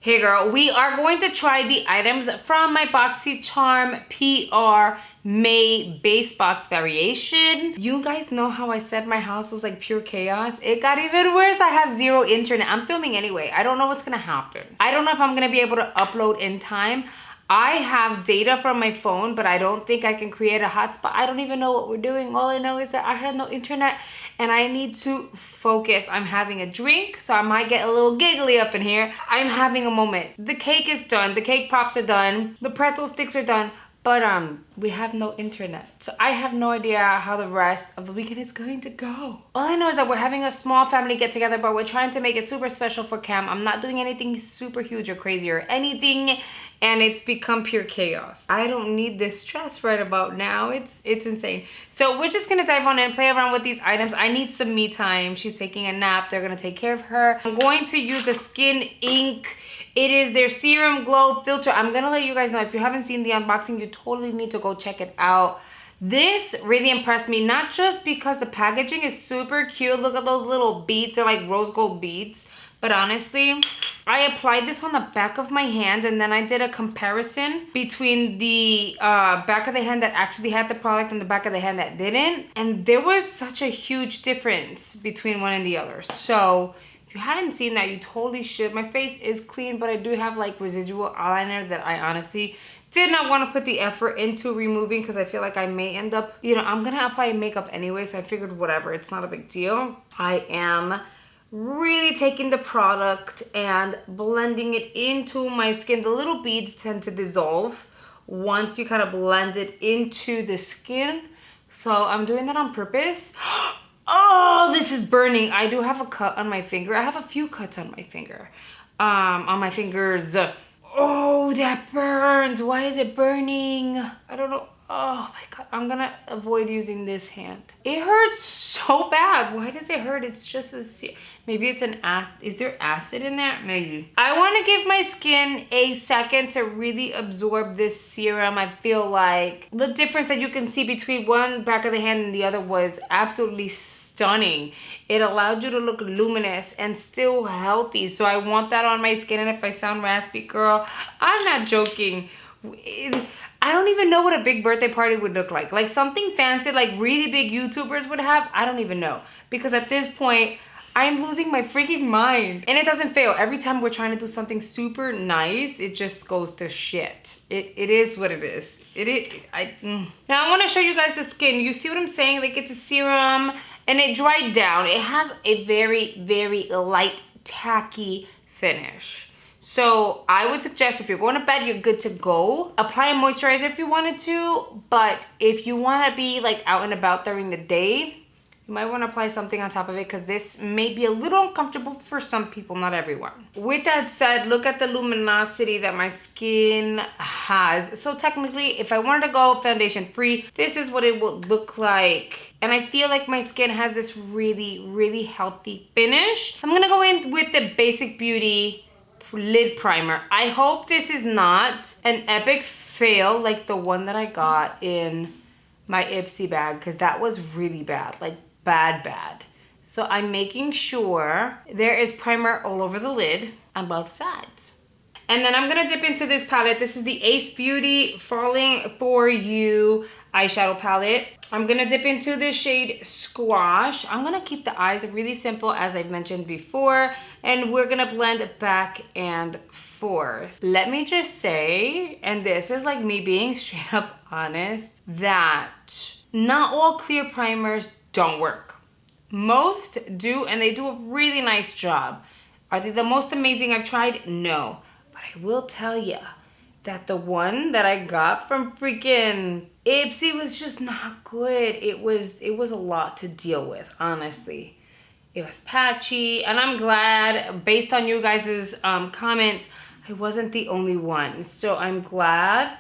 Hey girl, we are going to try the items from my Boxycharm PR May Base Box variation. You guys know how I said my house was like pure chaos? It got even worse. I have zero internet. I'm filming anyway. I don't know what's gonna happen. I don't know if I'm gonna be able to upload in time. I have data from my phone, but I don't think I can create a hotspot. I don't even know what we're doing. All I know is that I have no internet and I need to focus. I'm having a drink, so I might get a little giggly up in here. I'm having a moment. The cake is done. The cake pops are done. The pretzel sticks are done. But we have no internet. So I have no idea how the rest of the weekend is going to go. All I know is that we're having a small family get together, but we're trying to make it super special for Cam. I'm not doing anything super huge or crazy or anything, and it's become pure chaos. I don't need this stress right about now. It's insane. So we're just gonna dive on in and play around with these items. I need some me time. She's taking a nap. They're gonna take care of her. I'm going to use the Skin Ink. It is their Serum Glow Filter. I'm gonna let you guys know, if you haven't seen the unboxing, you totally need to go check it out. This really impressed me, not just because the packaging is super cute. Look at those little beads. They're like rose gold beads. But honestly, I applied this on the back of my hand, and then I did a comparison between the back of the hand that actually had the product and the back of the hand that didn't. And there was such a huge difference between one and the other. So if you haven't seen that, you totally should. My face is clean, but I do have like residual eyeliner that I honestly did not want to put the effort into removing because I feel like I may end up, I'm going to apply makeup anyway. So I figured whatever, it's not a big deal. I am really taking the product and blending it into my skin. The little beads tend to dissolve once you kind of blend it into the skin. So I'm doing that on purpose. Oh, this is burning. I do have a cut on my finger. I have a few cuts on my finger. On my fingers. Oh, that burns. Why is it burning? I don't know. Oh my God, I'm gonna avoid using this hand. It hurts so bad. Why does it hurt? It's just maybe it's an acid. Is there acid in there? Maybe. I wanna give my skin a second to really absorb this serum. I feel like the difference that you can see between one back of the hand and the other was absolutely stunning. It allowed you to look luminous and still healthy. So I want that on my skin. And if I sound raspy, girl, I'm not joking. I don't even know what a big birthday party would look like. Like something fancy, like really big YouTubers would have. I don't even know. Because at this point, I'm losing my freaking mind. And it doesn't fail. Every time we're trying to do something super nice, it just goes to shit. It is what it is. Now I want to show you guys the skin. You see what I'm saying? Like it's a serum and it dried down. It has a very, very light, tacky finish. So I would suggest if you're going to bed, you're good to go. Apply a moisturizer if you wanted to, but if you want to be like out and about during the day, you might want to apply something on top of it because this may be a little uncomfortable for some people, not everyone. With that said, look at the luminosity that my skin has. So technically, if I wanted to go foundation free, this is what it would look like. And I feel like my skin has this really, really healthy finish. I'm going to go in with the Basic Beauty lid primer. I hope this is not an epic fail like the one that I got in my Ipsy bag, because that was really bad, like bad. So I'm making sure there is primer all over the lid on both sides. And then I'm gonna dip into this palette. This is the Ace Beauty Falling For You eyeshadow palette. I'm gonna dip into the shade Squash. I'm gonna keep the eyes really simple as I've mentioned before, and we're gonna blend back and forth. Let me just say, and this is like me being straight up honest, that not all clear primers don't work. Most do, and they do a really nice job. Are they the most amazing I've tried? No. But I will tell you that the one that I got from freaking Ipsy was just not good. It was a lot to deal with, honestly. It was patchy, and I'm glad, based on you guys' comments, I wasn't the only one. So I'm glad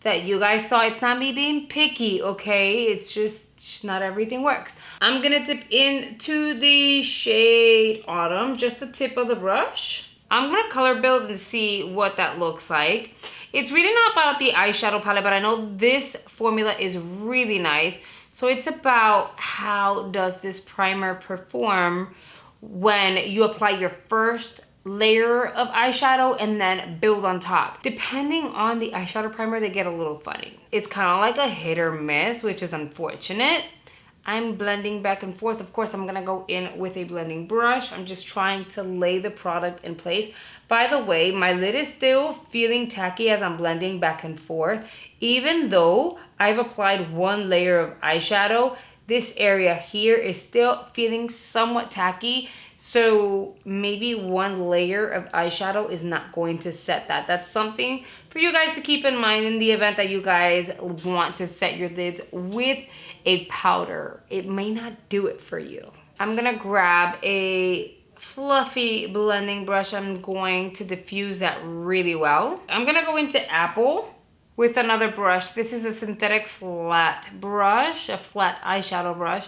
that you guys saw. It's not me being picky, okay? It's just not everything works. I'm gonna dip into the shade Autumn, just the tip of the brush. I'm gonna color build and see what that looks like. It's really not about the eyeshadow palette, but I know this formula is really nice. So it's about how does this primer perform when you apply your first layer of eyeshadow and then build on top. Depending on the eyeshadow primer, they get a little funny. It's kind of like a hit or miss, which is unfortunate. I'm blending back and forth. Of course, I'm gonna go in with a blending brush. I'm just trying to lay the product in place. By the way, my lid is still feeling tacky as I'm blending back and forth. Even though I've applied one layer of eyeshadow, this area here is still feeling somewhat tacky. So maybe one layer of eyeshadow is not going to set that. That's something for you guys to keep in mind in the event that you guys want to set your lids with a powder. It may not do it for you. I'm gonna grab a fluffy blending brush. I'm going to diffuse that really well. I'm gonna go into Apple with another brush. This is a synthetic flat brush, a flat eyeshadow brush.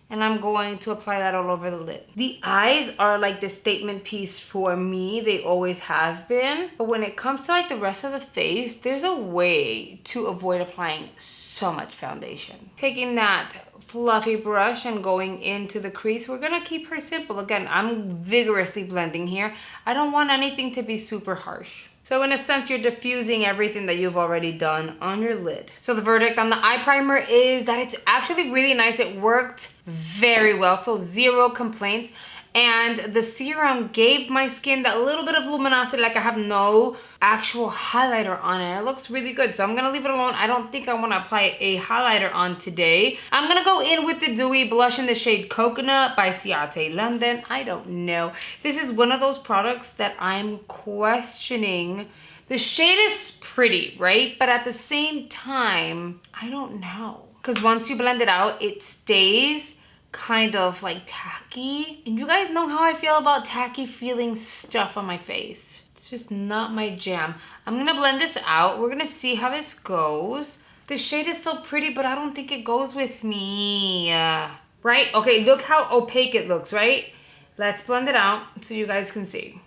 And I'm going to apply that all over the lid. The eyes are like the statement piece for me. They always have been. But when it comes to like the rest of the face, there's a way to avoid applying so much foundation. Taking that fluffy brush and going into the crease, we're gonna keep her simple. Again, I'm vigorously blending here. I don't want anything to be super harsh. So in a sense, you're diffusing everything that you've already done on your lid. So the verdict on the eye primer is that it's actually really nice. It worked very well, so 0 complaints. And the serum gave my skin that little bit of luminosity, like I have no actual highlighter on it. It looks really good, so I'm gonna leave it alone. I don't think I wanna apply a highlighter on today. I'm gonna go in with the dewy blush in the shade Coconut by Ciate London. I don't know. This is one of those products that I'm questioning. The shade is pretty, right? But at the same time, I don't know. Because once you blend it out, it stays kind of like tacky. And you guys know how I feel about tacky feeling stuff on my face. It's just not my jam. I'm gonna blend this out. We're gonna see how this goes. The shade is so pretty, but I don't think it goes with me. Right? Okay, look how opaque it looks, right? Let's blend it out so you guys can see.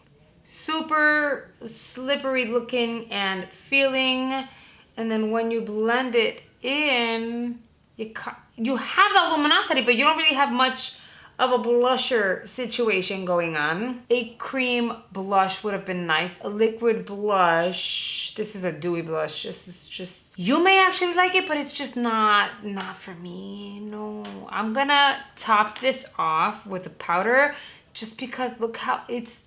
Super slippery looking and feeling. And then when you blend it in, you have that luminosity, but you don't really have much of a blusher situation going on. A cream blush would have been nice. A liquid blush. This is a dewy blush. This is just, you may actually like it, but it's just not for me. No, I'm gonna top this off with a powder just because look how it's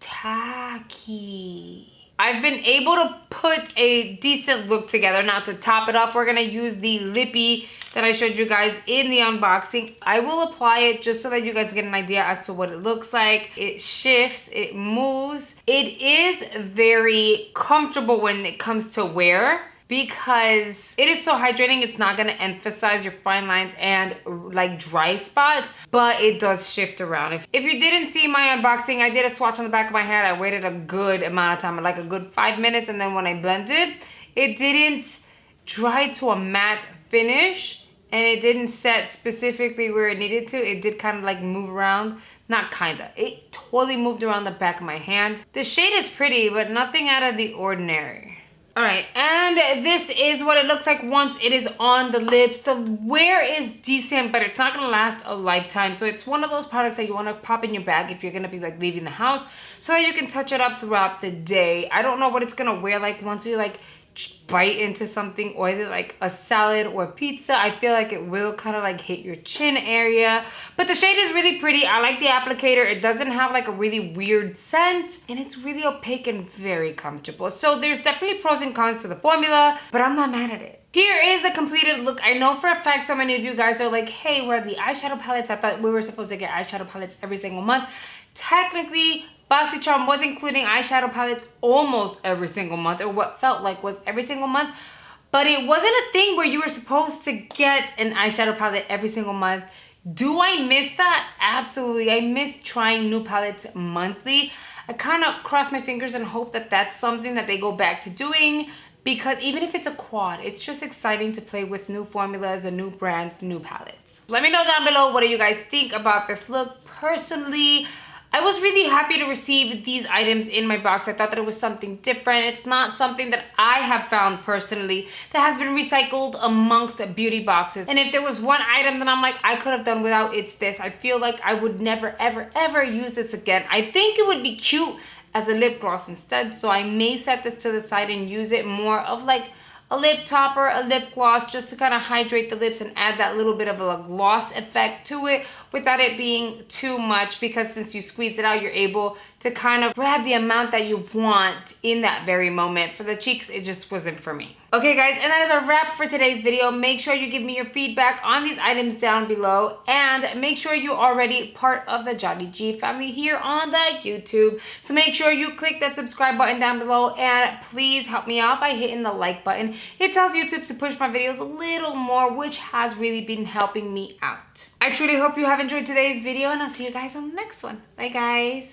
tacky. I've been able to put a decent look together. Now to top it off, we're gonna use the lippy that I showed you guys in the unboxing. I will apply it just so that you guys get an idea as to what it looks like. It shifts, it moves. It is very comfortable when it comes to wear because it is so hydrating. It's not gonna emphasize your fine lines and like dry spots, but it does shift around. If you didn't see my unboxing, I did a swatch on the back of my hand. I waited a good amount of time, like a good 5 minutes, and then when I blended, it didn't dry to a matte finish and it didn't set specifically where it needed to. It did kind of like move around. Not kinda, it totally moved around the back of my hand. The shade is pretty, but nothing out of the ordinary. All right, and this is what it looks like once it is on the lips. The wear is decent, but it's not gonna last a lifetime. So it's one of those products that you wanna pop in your bag if you're gonna be like leaving the house so that you can touch it up throughout the day. I don't know what it's gonna wear like once you like bite into something oily like a salad or pizza. I feel like it will kind of like hit your chin area, but the shade is really pretty. I like the applicator. It doesn't have like a really weird scent and it's really opaque and very comfortable. So there's definitely pros and cons to the formula, but I'm not mad at it. Here is the completed look. I know for a fact so many of you guys are like, hey, where are the eyeshadow palettes? I thought we were supposed to get eyeshadow palettes every single month. Technically, Boxycharm was including eyeshadow palettes almost every single month, or what felt like was every single month, but it wasn't a thing where you were supposed to get an eyeshadow palette every single month. Do I miss that? Absolutely. I miss trying new palettes monthly. I kind of cross my fingers and hope that that's something that they go back to doing, because even if it's a quad, it's just exciting to play with new formulas and new brands, new palettes. Let me know down below, what do you guys think about this look? Personally, I was really happy to receive these items in my box. I thought that it was something different. It's not something that I have found personally that has been recycled amongst beauty boxes. And if there was one item that I'm like, I could have done without, it's this. I feel like I would never, ever, ever use this again. I think it would be cute as a lip gloss instead. So I may set this to the side and use it more of like a lip topper, a lip gloss, just to kind of hydrate the lips and add that little bit of a gloss effect to it without it being too much, because since you squeeze it out, you're able to kind of grab the amount that you want in that very moment. For the cheeks, it just wasn't for me. Okay guys, and that is a wrap for today's video. Make sure you give me your feedback on these items down below, and make sure you're already part of the Jolly G family here on the YouTube. So make sure you click that subscribe button down below, and please help me out by hitting the like button. It tells YouTube to push my videos a little more, which has really been helping me out. I truly hope you have enjoyed today's video, and I'll see you guys on the next one. Bye guys.